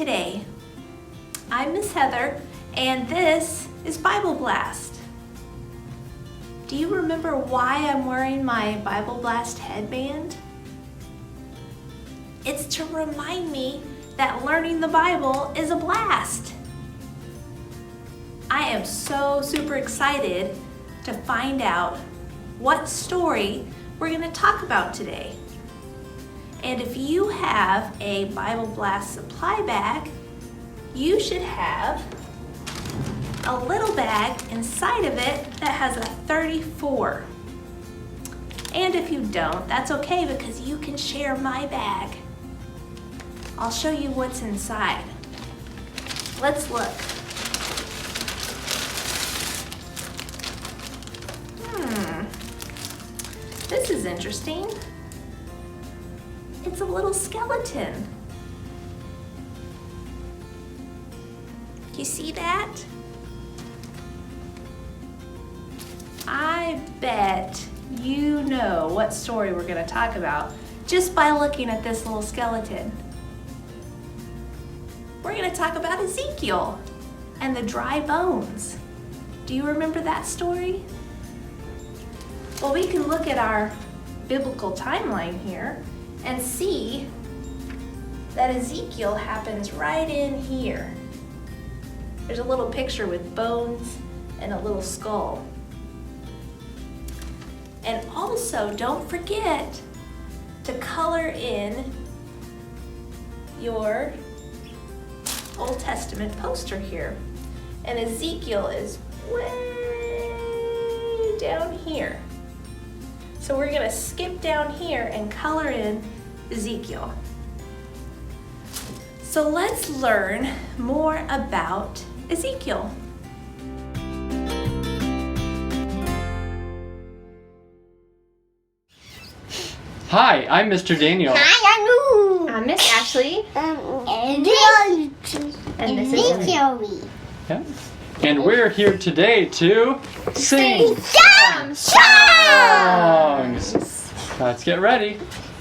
today? I'm Miss Heather, and this is Bible Blast. Do you remember why I'm wearing my Bible Blast headband? It's to remind me that learning the Bible is a blast. I am so super excited to find out what story we're going to talk about today. And if you have a Bible Blast supply bag, you should have a little bag inside of it that has a 34. And if you don't, that's okay because you can share my bag. I'll show you what's inside. Let's look. This is interesting. It's a little skeleton. You see that? I bet you know what story we're going to talk about just by looking at this little skeleton. We're going to talk about Ezekiel and the dry bones. Do you remember that story? Well, we can look at our biblical timeline here and see that Ezekiel happens right in here. There's a little picture with bones and a little skull. And also, don't forget to color in your Old Testament poster here. And Ezekiel is way down here. So we're going to skip down here and color in Ezekiel. So let's learn more about Ezekiel. Hi, I'm Mr. Daniel. Hi, I'm Miss Ashley. And this is Ezekiel. Yeah. And we're here today to sing some songs. Let's get ready.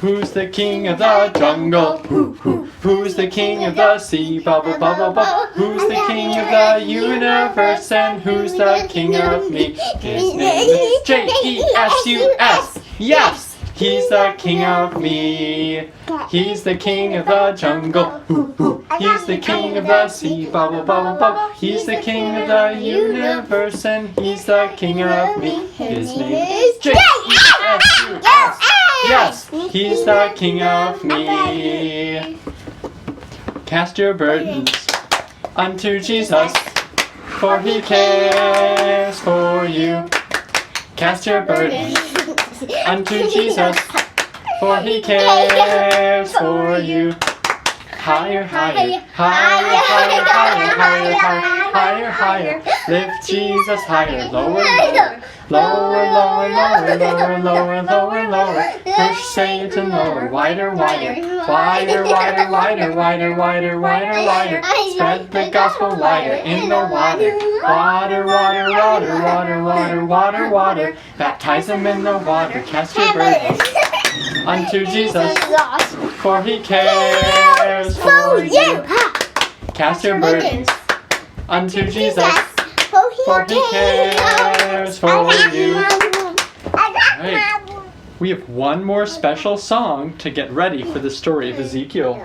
Who's the king of the jungle? Who's the king of the sea? Bubble, bubble, bubble. Who's the king of the universe? And who's the king of me? His name is Jesus. Yes! He's the king of me. He's the king of the jungle. He's the king of the sea. Bubble, bubble, bubble. He's the king of the universe, and he's the king of me. His name is Jesus. Yes, he's the king of me. Cast your burdens unto Jesus, for he cares for you. Cast your burdens unto Jesus, for he cares for you. Higher, higher, higher, higher, higher, higher, higher, higher. Lift Jesus higher, lower, lower, lower, lower, lower, lower, lower, lower. Push Satan lower, wider, wider, wider, wider, wider, wider, wider, wider, wider. Spread the gospel wider in the water, water, water, water, water, water, water, water. Baptize them in the water. Cast your burdens unto Jesus, for he cares for you. Cast your burdens unto Jesus, for he cares for you. Right. We have one more special song to get ready for the story of Ezekiel.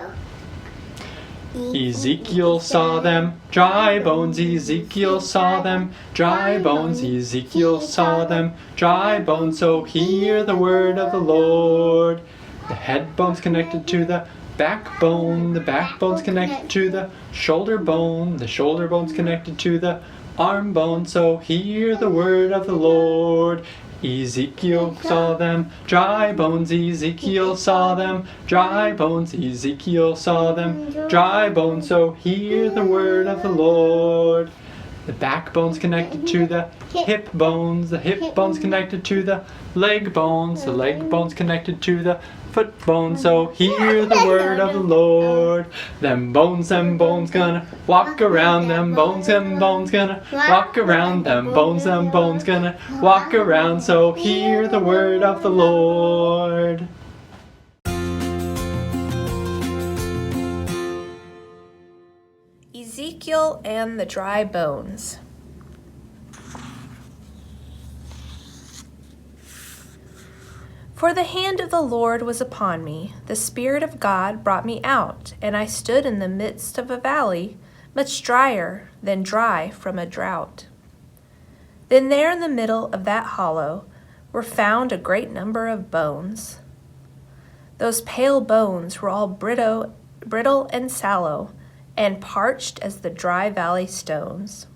Ezekiel saw them, dry bones. Ezekiel saw them, dry bones. Ezekiel saw them, dry bones. So hear the word of the Lord. The head bone's connected to the backbone. The backbone's connected to the shoulder bone. The shoulder bone's connected to the arm bone. So hear the word of the Lord. Ezekiel saw them, dry bones. Ezekiel saw them, dry bones. Ezekiel saw them, dry bones. So hear the word of the Lord. The backbone's connected to the hip bones. The hip bone's connected to the leg bones. The leg bone's connected to the foot bones. So hear the word of the Lord. Them bones gonna walk around. Them bones gonna walk around. Them bones gonna walk around. So hear the word of the Lord. Ezekiel and the dry bones. For the hand of the Lord was upon me, the Spirit of God brought me out, and I stood in the midst of a valley, much drier than dry from a drought. Then there in the middle of that hollow were found a great number of bones. Those pale bones were all brittle and sallow, and parched as the dry valley stones.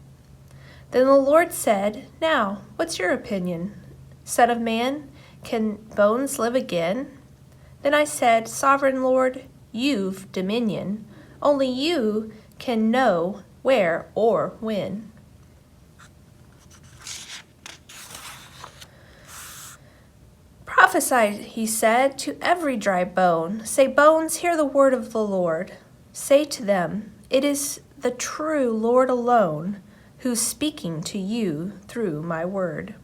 Then the Lord said, "Now, what's your opinion? Son of man, can bones live again?" Then I said, "Sovereign Lord, you've dominion. Only you can know where or when." "Prophesy," he said, "to every dry bone. Say, bones, hear the word of the Lord. Say to them, it is the true Lord alone who's speaking to you through my word."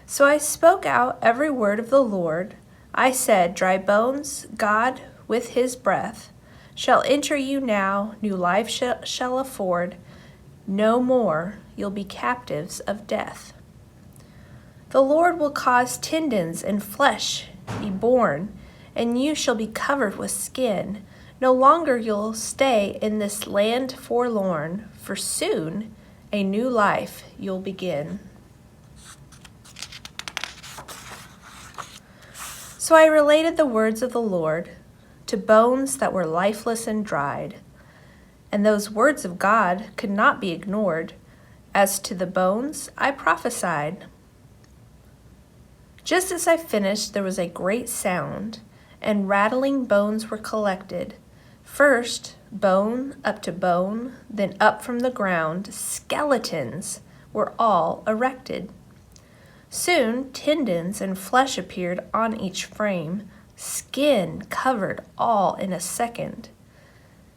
So I spoke out every word of the Lord. I said, "Dry bones, God with his breath shall enter you now, new life shall afford. No more you'll be captives of death. The Lord will cause tendons and flesh be born, and you shall be covered with skin. No longer you'll stay in this land forlorn, for soon a new life you'll begin." So I related the words of the Lord to bones that were lifeless and dried. And those words of God could not be ignored. As to the bones, I prophesied. Just as I finished, there was a great sound, and rattling bones were collected. First, bone up to bone, then up from the ground, skeletons were all erected. Soon tendons and flesh appeared on each frame. Skin covered all in a second.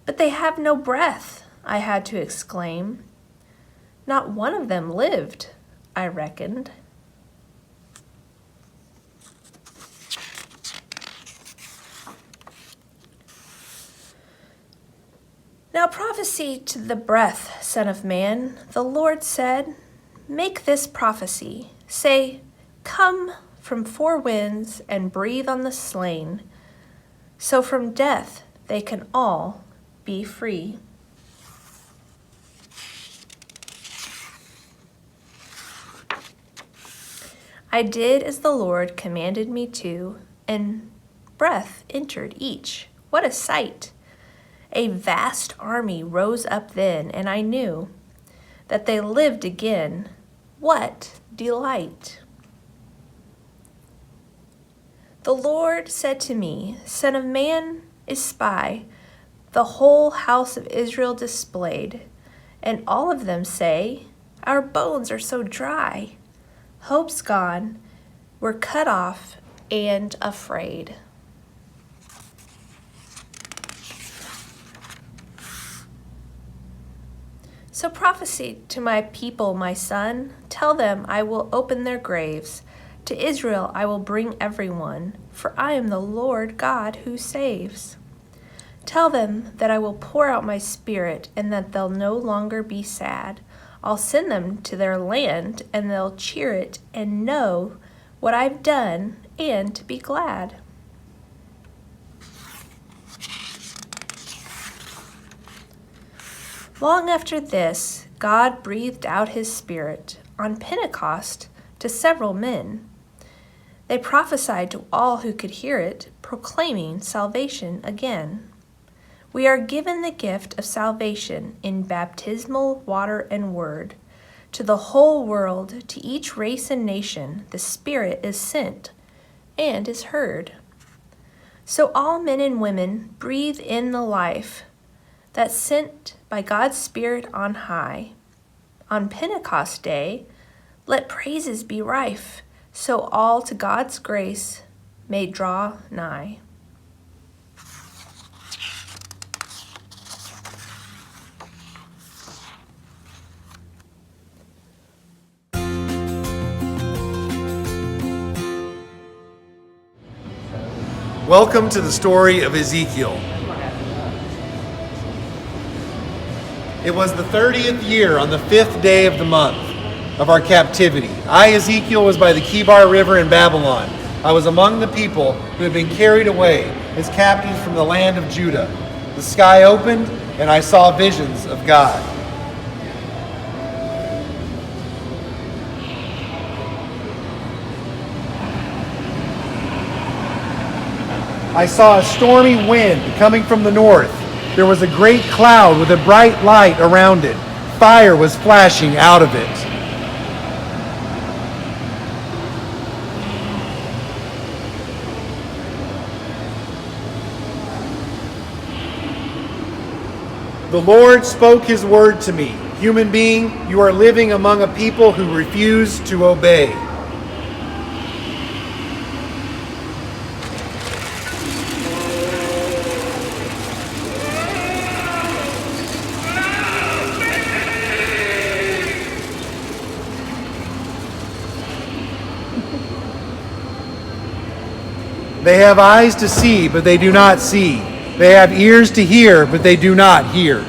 "But they have no breath," I had to exclaim. Not one of them lived, I reckoned. "Now prophesy to the breath, Son of man," the Lord said. "Make this prophecy. Say, come from four winds and breathe on the slain, so from death they can all be free." I did as the Lord commanded me to, and breath entered each. What a sight! A vast army rose up then, and I knew that they lived again. What delight! The Lord said to me, "Son of man, espy the whole house of Israel displayed, and all of them say, 'Our bones are so dry. Hope's gone. We're cut off and afraid.'" So prophesy to my people, my son. Tell them I will open their graves. To Israel I will bring everyone, for I am the Lord God who saves. Tell them that I will pour out my spirit, and that they'll no longer be sad. I'll send them to their land, and they'll cheer it and know what I've done and be glad. Long after this, God breathed out his Spirit on Pentecost to several men. They prophesied to all who could hear it, proclaiming salvation again. We are given the gift of salvation in baptismal water and word. To the whole world, to each race and nation, the Spirit is sent and is heard. So all men and women breathe in the life that's sent by God's Spirit on high. On Pentecost Day, let praises be rife, so all to God's grace may draw nigh. Welcome to the story of Ezekiel. It was the 30th year on the 5th day of the month of our captivity. I, Ezekiel, was by the Kibar River in Babylon. I was among the people who had been carried away as captives from the land of Judah. The sky opened, and I saw visions of God. I saw a stormy wind coming from the north. There was a great cloud with a bright light around it. Fire was flashing out of it. The Lord spoke his word to me. Human being, you are living among a people who refuse to obey. They have eyes to see, but they do not see. They have ears to hear, but they do not hear.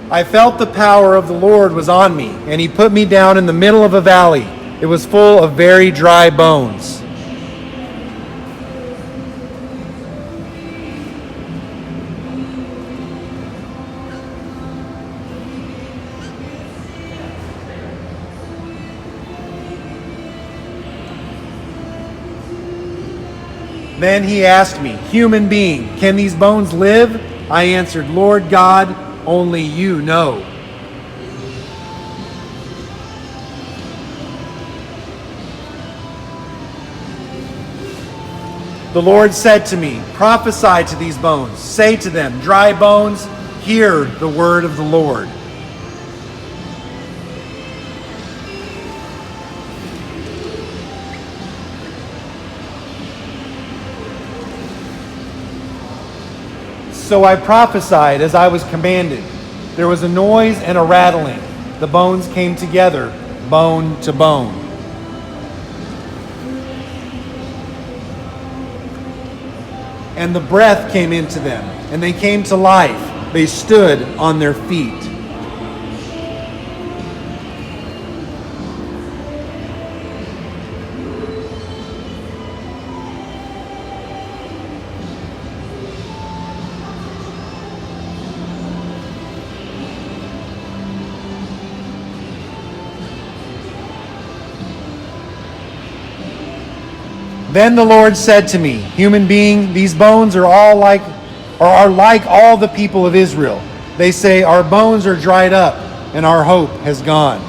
I felt the power of the Lord was on me, and he put me down in the middle of a valley. It was full of very dry bones. Then he asked me, human being, can these bones live? I answered, Lord God, only you know. The Lord said to me, prophesy to these bones. Say to them, dry bones, hear the word of the Lord. So I prophesied as I was commanded. There was a noise and a rattling. The bones came together, bone to bone. And the breath came into them, and they came to life. They stood on their feet. Then the Lord said to me, human being, these bones are like all the people of Israel. They say, our bones are dried up, and our hope has gone.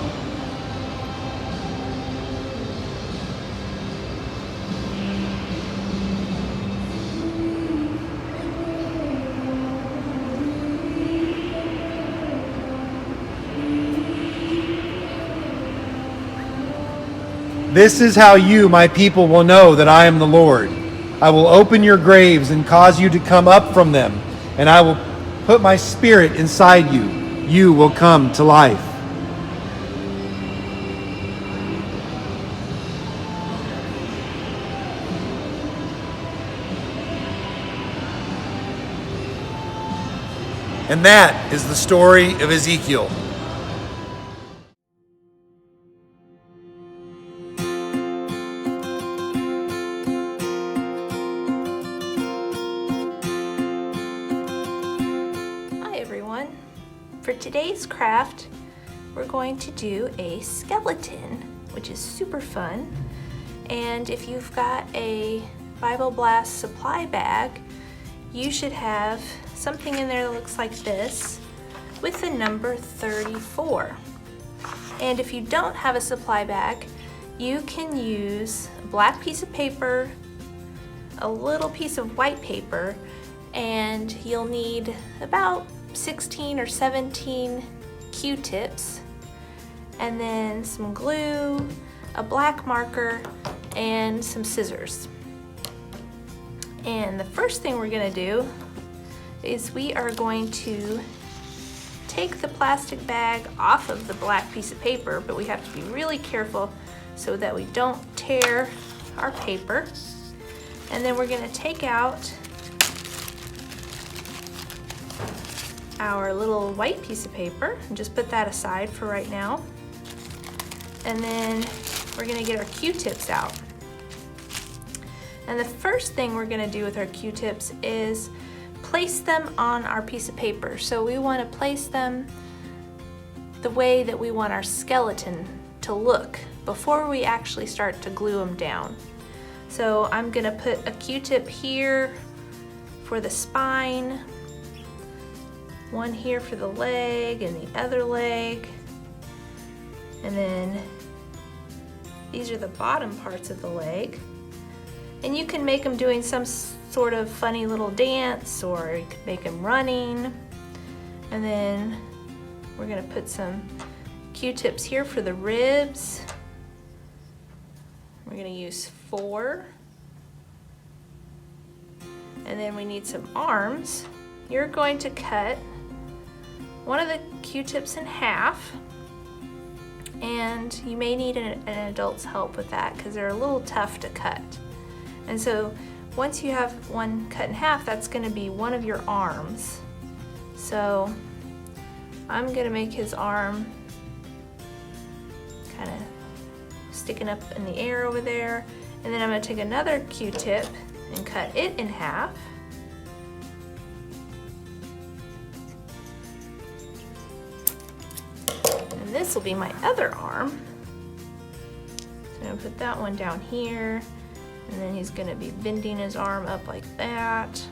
This is how you, my people, will know that I am the Lord. I will open your graves and cause you to come up from them, and I will put my spirit inside you. You will come to life. And that is the story of Ezekiel. For today's craft, we're going to do a skeleton, which is super fun. And if you've got a Bible Blast supply bag, you should have something in there that looks like this with the number 34. And if you don't have a supply bag, you can use a black piece of paper, a little piece of white paper, and you'll need about 16 or 17 Q-tips, and then some glue, a black marker, and some scissors. And the first thing we're going to do is we are going to take the plastic bag off of the black piece of paper, but we have to be really careful so that we don't tear our paper. And then we're gonna take out our little white piece of paper and just put that aside for right now. And then we're gonna get our Q-tips out. And the first thing we're gonna do with our Q-tips is place them on our piece of paper. So we wanna place them the way that we want our skeleton to look before we actually start to glue them down. So I'm gonna put a Q-tip here for the spine, one here for the leg and the other leg, and then these are the bottom parts of the leg. And you can make them doing some sort of funny little dance, or you could make them running. And then we're gonna put some Q-tips here for the ribs. We're gonna use 4. And then we need some arms. You're going to cut one of the Q-tips in half, and you may need an adult's help with that because they're a little tough to cut. And so once you have one cut in half, that's gonna be one of your arms. So I'm gonna make his arm kind of sticking up in the air over there, and then I'm gonna take another Q-tip and cut it in half. And this will be my other arm. So I'm gonna put that one down here, and then he's gonna be bending his arm up like that.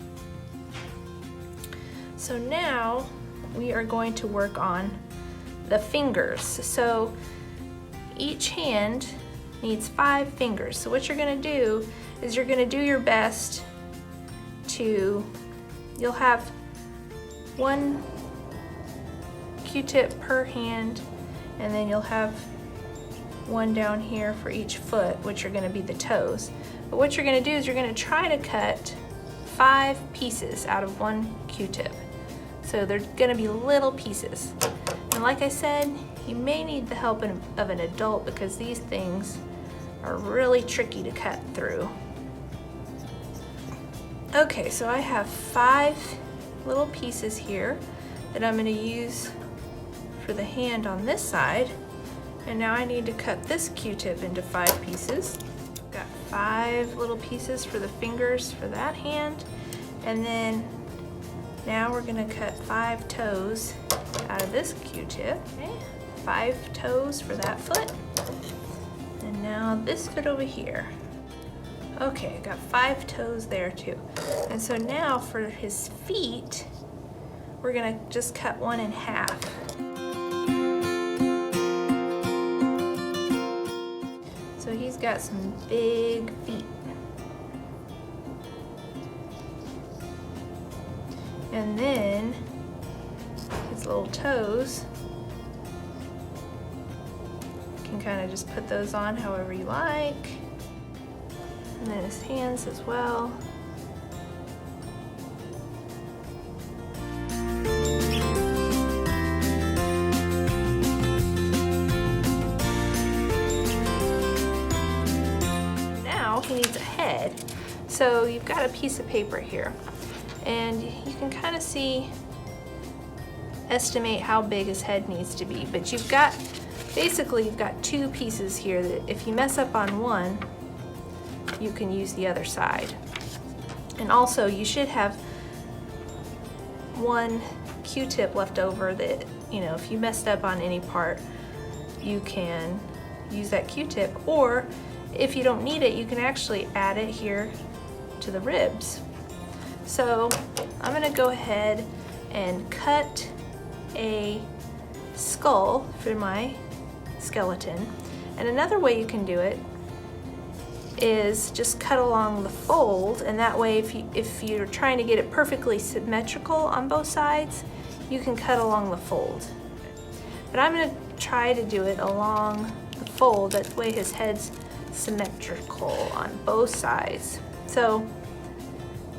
So now we are going to work on the fingers. So each hand needs 5 fingers. So what you're gonna do is you're gonna do your best to, you'll have one Q-tip per hand, and then you'll have one down here for each foot, which are gonna be the toes. But what you're gonna do is you're gonna try to cut 5 pieces out of one Q-tip. So they're gonna be little pieces. And like I said, you may need the help of an adult because these things are really tricky to cut through. Okay, so I have 5 little pieces here that I'm gonna use for the hand on this side. And now I need to cut this Q-tip into 5 pieces. Got 5 little pieces for the fingers for that hand. And then now we're gonna cut 5 toes out of this Q-tip. Okay, 5 toes for that foot. And now this foot over here. Okay, got 5 toes there too. And so now for his feet, we're gonna just cut one in half. So he's got some big feet. And then his little toes, you can kind of just put those on however you like. And then his hands as well. Now he needs a head. So you've got a piece of paper here, and you can kind of estimate how big his head needs to be. But you've got 2 pieces here that if you mess up on one, you can use the other side. And also you should have one Q-tip left over that, you know, if you messed up on any part, you can use that Q-tip, or if you don't need it, you can actually add it here to the ribs. So I'm gonna go ahead and cut a skull for my skeleton. And another way you can do it is just cut along the fold, and that way if you're trying to get it perfectly symmetrical on both sides, you can cut along the fold. But I'm going to try to do it along the fold, that way his head's symmetrical on both sides. So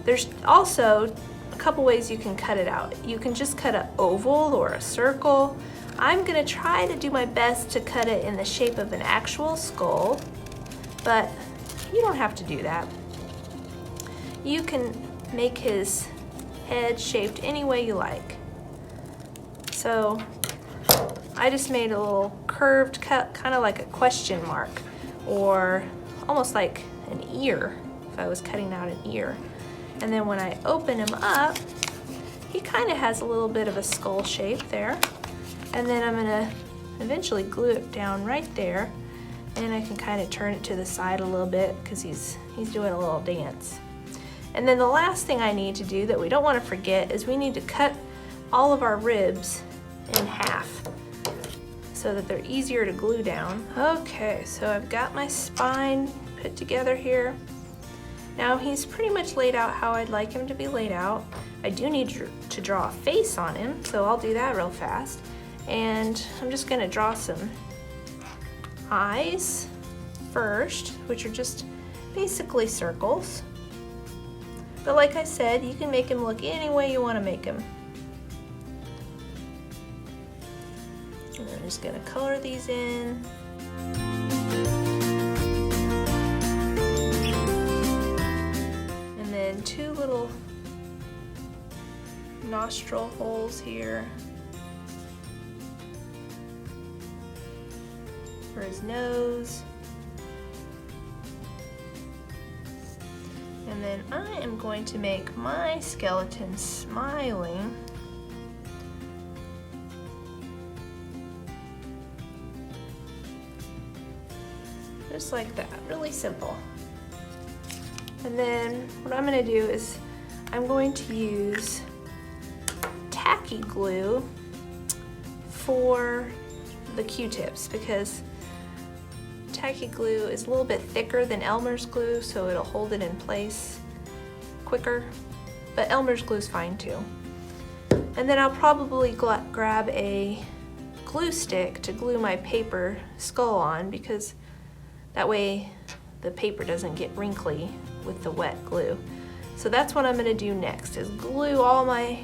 there's also a couple ways you can cut it out. You can just cut an oval or a circle. I'm gonna try to do my best to cut it in the shape of an actual skull, but you don't have to do that. You can make his head shaped any way you like. So I just made a little curved cut, kind of like a question mark, or almost like an ear, if I was cutting out an ear. And then when I open him up, he kind of has a little bit of a skull shape there. And then I'm gonna eventually glue it down right there, and I can kind of turn it to the side a little bit because he's doing a little dance. And then the last thing I need to do that we don't want to forget is we need to cut all of our ribs in half so that they're easier to glue down. Okay, so I've got my spine put together here. Now he's pretty much laid out how I'd like him to be laid out. I do need to draw a face on him, so I'll do that real fast. And I'm just gonna draw some eyes first, which are just basically circles. But like I said, you can make him look any way you want to make him. And I'm just gonna color these in. And then two little nostril holes here for his nose. And then I am going to make my skeleton smiling. Just like that, really simple. And then what I'm going to do is I'm going to use tacky glue for the Q-tips, because tacky glue is a little bit thicker than Elmer's glue, so it'll hold it in place quicker, but Elmer's glue is fine too. And then I'll probably grab a glue stick to glue my paper skull on, because that way the paper doesn't get wrinkly with the wet glue. So that's what I'm going to do next, is glue all my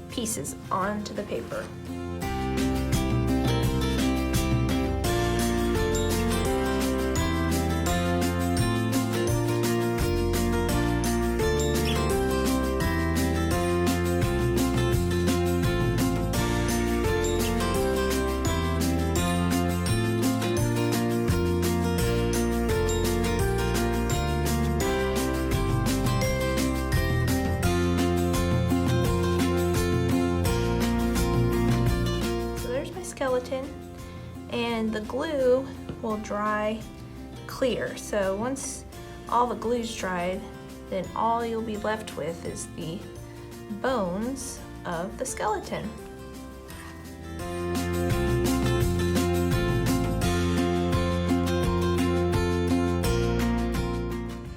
pieces onto the paper. Skeleton, and the glue will dry clear. So once all the glue's dried, then all you'll be left with is the bones of the skeleton.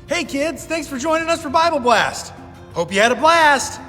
Hey kids, thanks for joining us for Bible Blast. Hope you had a blast.